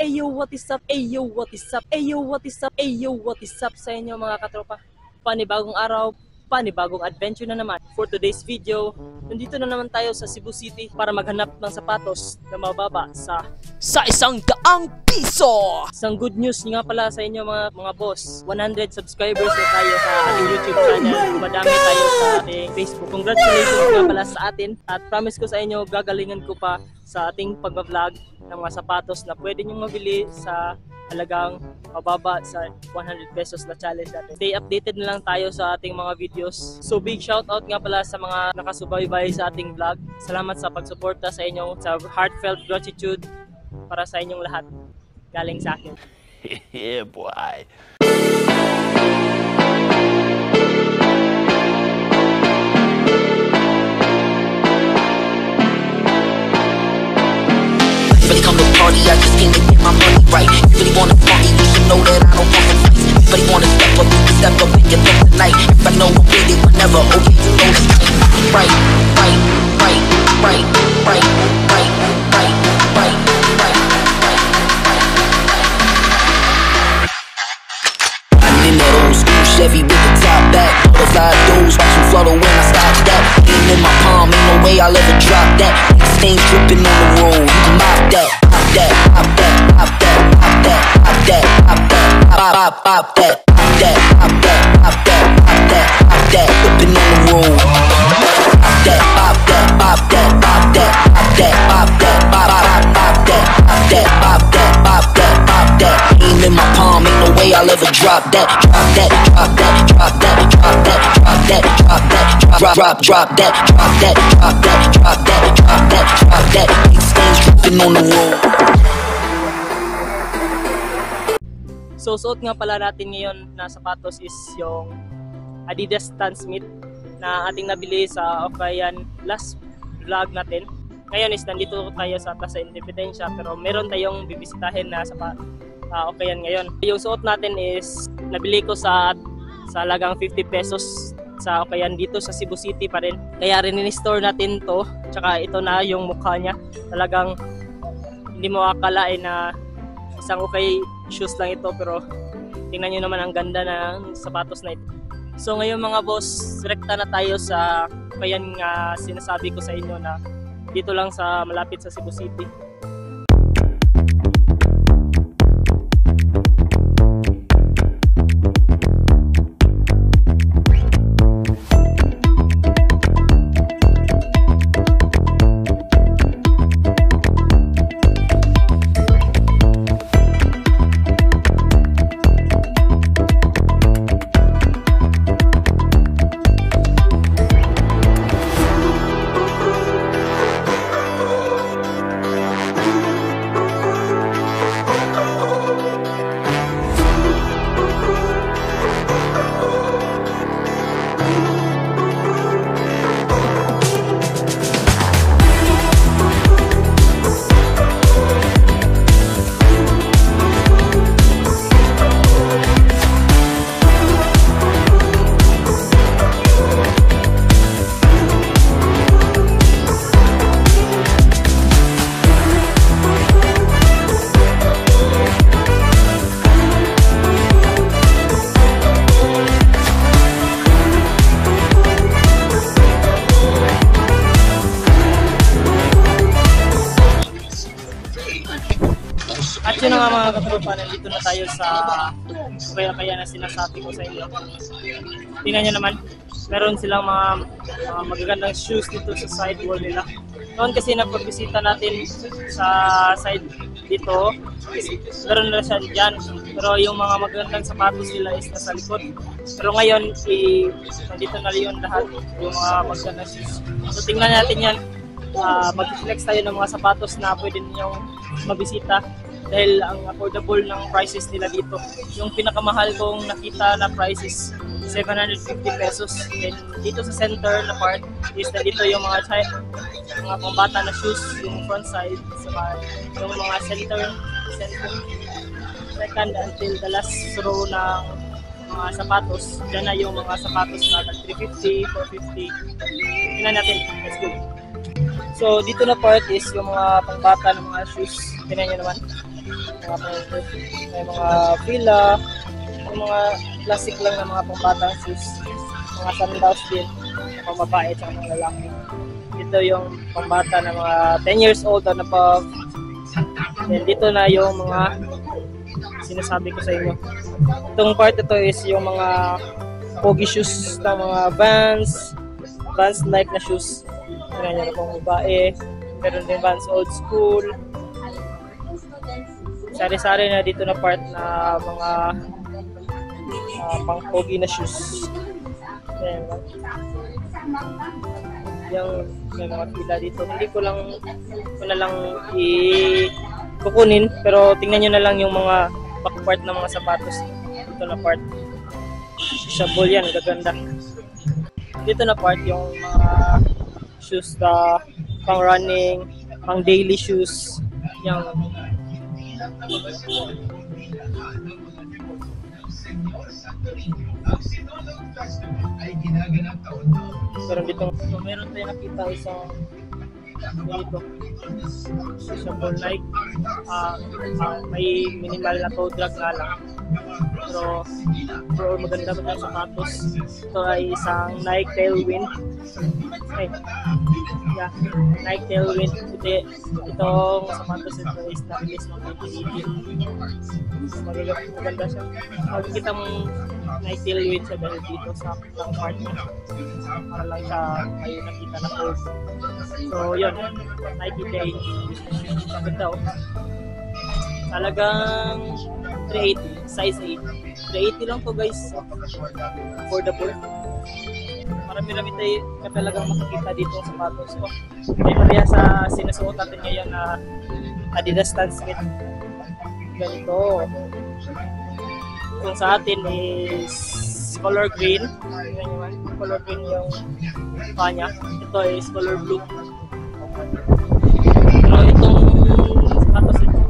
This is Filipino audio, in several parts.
Ayo, what is up? Ayo, what is up? Ayo, what is up? Ayo, what is up sa inyo mga katropa? Panibagong araw, panibagong adventure na naman. For today's video, nandito na naman tayo sa Cebu City para maghanap ng sapatos na mababa sa 100 piso! Isang good news nga pala sa inyo mga boss. 100 subscribers na tayo sa ating YouTube channel. Madami tayo sa ating Facebook. Congratulations nga pala sa atin. At promise ko sa inyo, gagalingan ko pa sa ating pagbablog ng mga sapatos na pwede nyo mabili sa halagang mababa sa 100 pesos na challenge natin. Stay updated na lang tayo sa ating mga videos. So big shout out nga pala sa mga nakasubaybay sa ating vlog. Salamat sa pagsuporta sa inyo, sa heartfelt gratitude para sa inyong lahat. Galing sa akin. Yeah, boy. Really come to party, I just came to get my money right. You really wanna party, you should know that I don't want to fight. Everybody wanna step up, you can step up and get up tonight. Everybody know I'm with it whenever, okay, you know that's right. Right, right, right, right, right, right, right, right, right, I'm in that old school Chevy with the top back. Butterfly doors, watch them flutter when I stop that. Aim in my palm, ain't no way I'll ever drop that. Stains dripping on the road, you can mop that, pop that, pop that, pop that, pop that, pop that, pop that, pop, pop that, pop that, pop that, pop that, pop that, pop that, dripping on the road. Pop that, pop that, pop that, pop that, pop that, pop that, pop, pop that, pop that, pop that, pop that, pop that. Aim in my palm, ain't no way I'll ever drop that, drop that, drop that, drop that, drop that, drop that, drop that, drop that, drop that, drop that, drop that, drop that, drop that. Big stains dripping on the road. So suot nga pala natin ngayon na sapatos is yung Adidas Stan Smith na ating nabili sa Okayan last vlog natin. Ngayon is nandito tayo sa Plaza Independencia pero meron tayong bibisitahin na sa Okayan ngayon. Yung suot natin is nabili ko sa halagang 50 pesos sa Okayan dito sa Cebu City pa rin. Kaya rin in-store natin to. Tsaka ito na yung mukha niya. Talagang hindi mo akalain na isang okay shoes lang ito pero tingnan nyo naman ang ganda ng sapatos na ito. So ngayon mga boss, rekta na tayo sa Okayan nga sinasabi ko sa inyo na dito lang sa malapit sa Cebu City. At yun nga mga katropa, nandito na tayo sa kaya na sinasabi ko sa inyo. Tingnan nyo naman, meron silang mga magagandang shoes dito sa side wall nila. Noon kasi napagbisita natin sa side dito, meron na siya dyan. Pero yung mga magagandang sapatos nila is nasa likod. Pero ngayon, nandito na yun lahat, yung mga magagandang shoes. So tingnan natin yan. Mag-flex tayo ng mga sapatos na pwede ninyong mabisita. Dahil ang affordable ng prices nila dito. Yung pinakamahal kong nakita na price is 750 pesos. Then dito sa center na part is nandito yung mga pambata na shoes, yung front side, yung mga center second until the last row ng mga sapatos. Diyan na yung mga sapatos na 350, 450. Tingnan natin. Let's go. So, dito na part is yung mga pangbata ng mga shoes. Tingnan nyo naman. May mga fila, yung mga classic lang na mga pangbatang shoes. Mga sandals din, mga babae at mga lalaki. Dito yung pangbata na mga 10 years old and above. Then dito na yung mga sinasabi ko sa inyo. Itong part ito is yung mga pogi shoes ng mga Vans like na shoes. Tingnan nyo na pang babae. Meron din Vans old school. Sari-sari na dito na part na mga pang pogi na shoes. Ayan. Yung may mga pila dito. Hindi ko na lang kukunin, pero tingnan nyo na lang yung mga back part ng mga sapatos. Dito na part. Shabol yan, gaganda. Dito na part yung mga shoes na pang running, pang daily shoes. Yung meron tayo nakita isang ganito shabol Nike. May minimal na toe drag nga lang, pero maganda pa yung sapatos. Ito ay isang Nike Tailwind. Nike Tailwind. Itong sapatos ito is na-release ng 2018. Maganda siya. Makikita mong Nike Tailwind siya dahil dito sa part para lang siya kayo nakita na curve. So yun, Nike Tailwind. Maganda talagang 380, size 8. 380 lang to guys. Affordable. Marami-rami tayo na talagang makikita dito sa sapatos ko. May pareha sa sinusuot natin ngayon na Adidas Stan Smith. Ganito. Kung sa atin is color green. Color green yung kanya. Ito is color blue. Pero itong sapatos ito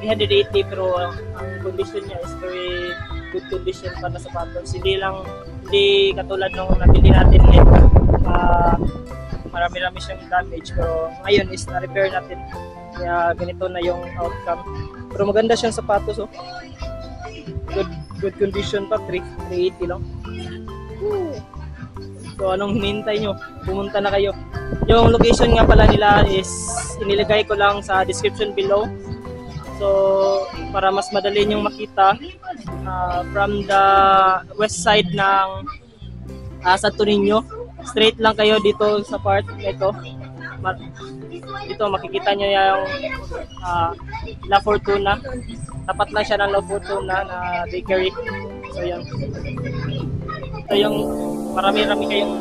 380, pero ang condition niya is very good condition para sa sapatos. Hindi katulad nung nabili natin ngayon. Marami-rami siyang damage, pero ngayon is na-repair natin. Kaya ganito na yung outcome. Pero maganda siyang sapatos. Good condition pa, 380 lang. So anong hinihintay nyo? Pumunta na kayo. Yung location nga pala nila is inilagay ko lang sa description below. So para mas madali nyong makita, from the west side ng Santo Niño, straight lang kayo dito sa part nito. Dito makikita nyo yung La Fortuna. Tapat lang siya ng La Fortuna na bakery. So yan. Ito yung marami-rami kayong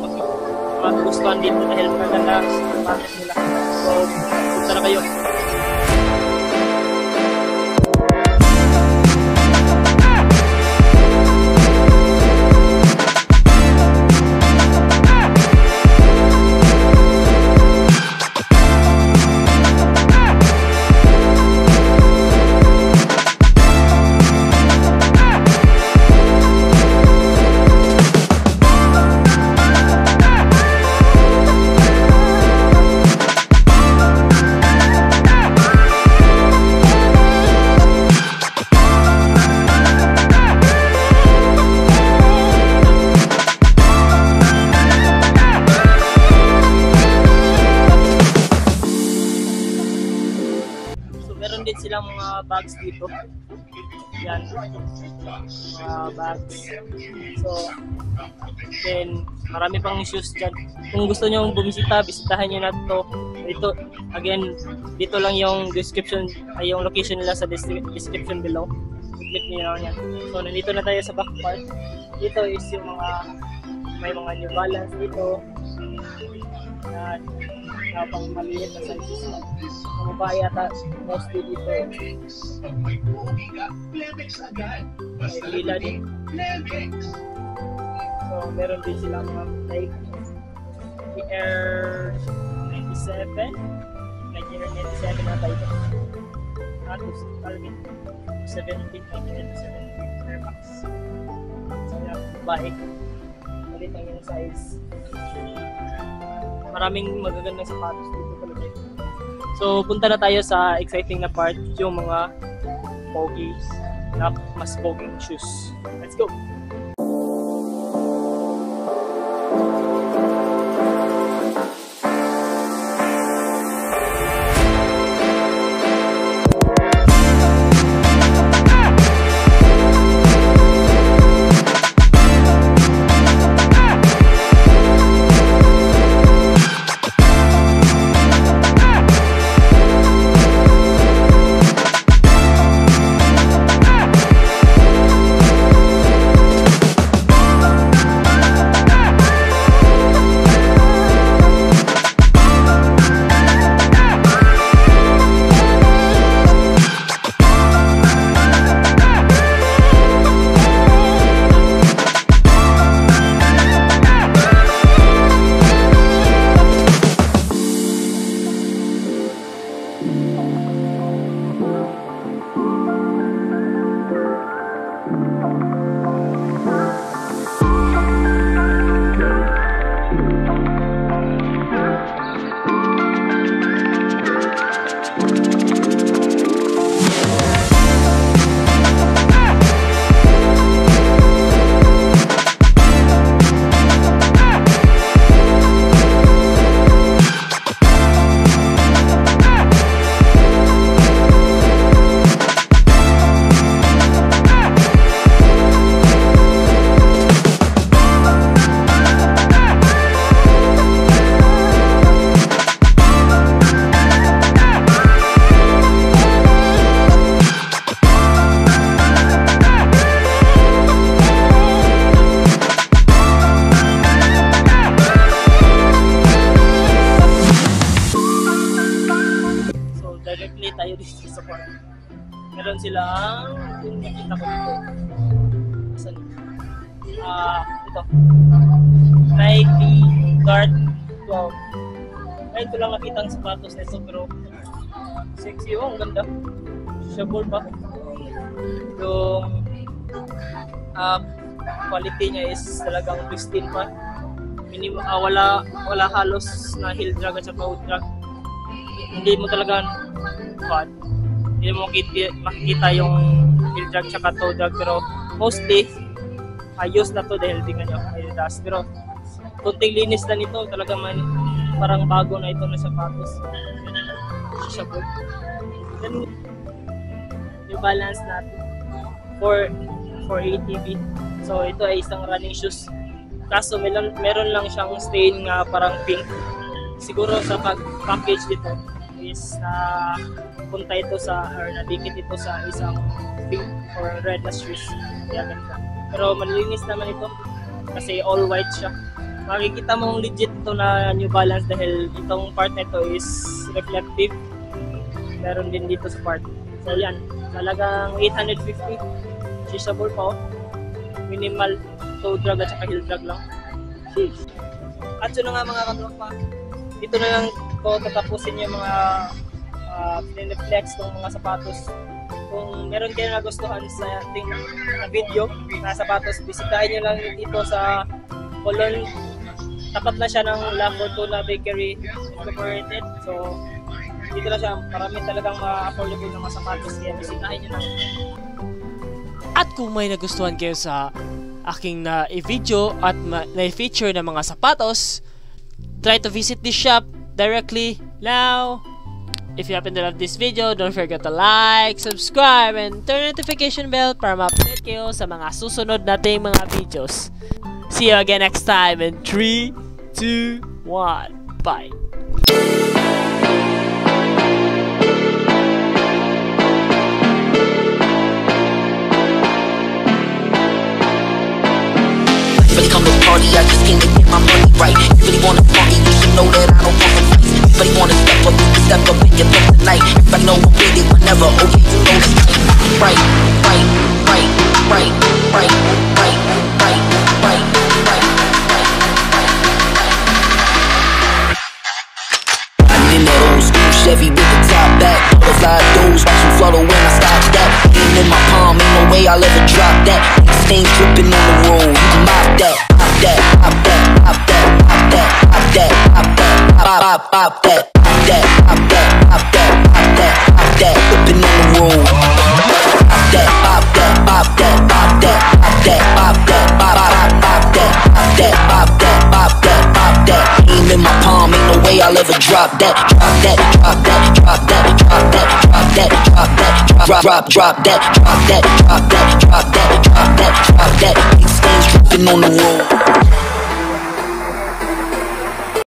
magugustuhan dito dahil maganda ang sapatos nila. So punta na kayo. Din silang mga bags dito. Yan. Mga bags. So, then, marami pang shoes dyan. Kung gusto nyo bumisita, bisitahan nyo na to. Dito, again, dito lang yung description, ay yung location nila sa description below. I-click nyo lang yan. So, nandito na tayo sa back part. Dito is yung mga, may mga New Balance dito. Yan. Pang maliit na sizes na. Ang babae ata mostly dito. May lila din. So meron din silang mga Nike Air 97. Nike Air 97 na tayo. Atos Calvin 17, 1997 Air Max. So yan, babae. Malit ang yung size. Maraming magagandang sapatos dito talaga. So, punta na tayo sa exciting na part, yung mga pogies na mas poging shoes. Let's go! Directly tayo dito sa park. Meron silang, yung nakita ko dito. Saan? Ito. Nike Dart 12. Ngayon ko lang nakita ang sapatos nito, pero sexy, ang ganda. Shabol pa. Yung quality niya is talagang pristine pa. Wala halos na heel drag at saka out drag. Hindi mo talaga hindi mo makikita yung heel drag tsaka toe drag, pero mostly ayos na to dahil tingnan nyo may dust, pero kunting linis na nito talaga parang bago na ito na sapatos. Shabol. Then New Balance natin for ATV. So ito ay isang running shoes, kaso meron lang siyang stain nga parang pink. Siguro sa pag-package dito is punta ito or nadikit ito sa isang pink or red na shoes. Kaya ganda. Pero malinis naman ito kasi all white siya. Makikita mong legit ito na New Balance dahil itong part na ito is reflective. Meron din dito sa part. So yan, talagang 850. Shisable pa, oh. Minimal toe drag at saka heel drag lang. At yun na nga mga katropa, dito na lang ko tatapusin yung mga pineflex ng mga sapatos. Kung meron kayo nagustuhan sa ating video na sapatos, bisitahin nyo lang dito sa Colon. Tapat na siya ng La Fortuna Bakery Incorporated. So dito na siya, marami talagang affordable na mga sapatos, kaya bisitahin nyo lang. At kung may nagustuhan kayo sa aking na-video at na-feature na mga sapatos, try to visit this shop directly now. If you happen to love this video, don't forget to like, subscribe, and turn notification bell para ma-update kayo sa mga susunod nating mga videos. See you again next time in 3, 2, 1, bye! Really come to party, I just came to get my money right. You really wanna party, you should know that I don't want to fight. Everybody wanna step up, you can step up and get up tonight. Everybody know we're with it whenever, okay, you know that's right. Right, right, right, right, right, right, right, right, right, right. I'm in that old school Chevy with the top back. Butterfly doors, watch them flutter when I stop that. Aim in my palm, ain't no way I'll ever drop that. Stains dripping on the road, you can mop that, pop that, pop that, pop that, pop that, pop that, pop that. Pop that, pop that, pop that, pop that, pop that, pop that, whipping on the road. Pop that, pop that, pop that, pop that, pop that, pop that, pop that, pop that, pop that, pop that, pop that. Aim in my palm, ain't no way I'll ever drop that. Drop that, drop that, drop that, drop that, drop that, drop that, drop that, drop that, drop that, drop that, drop that, drop that. Big stains dripping on the road.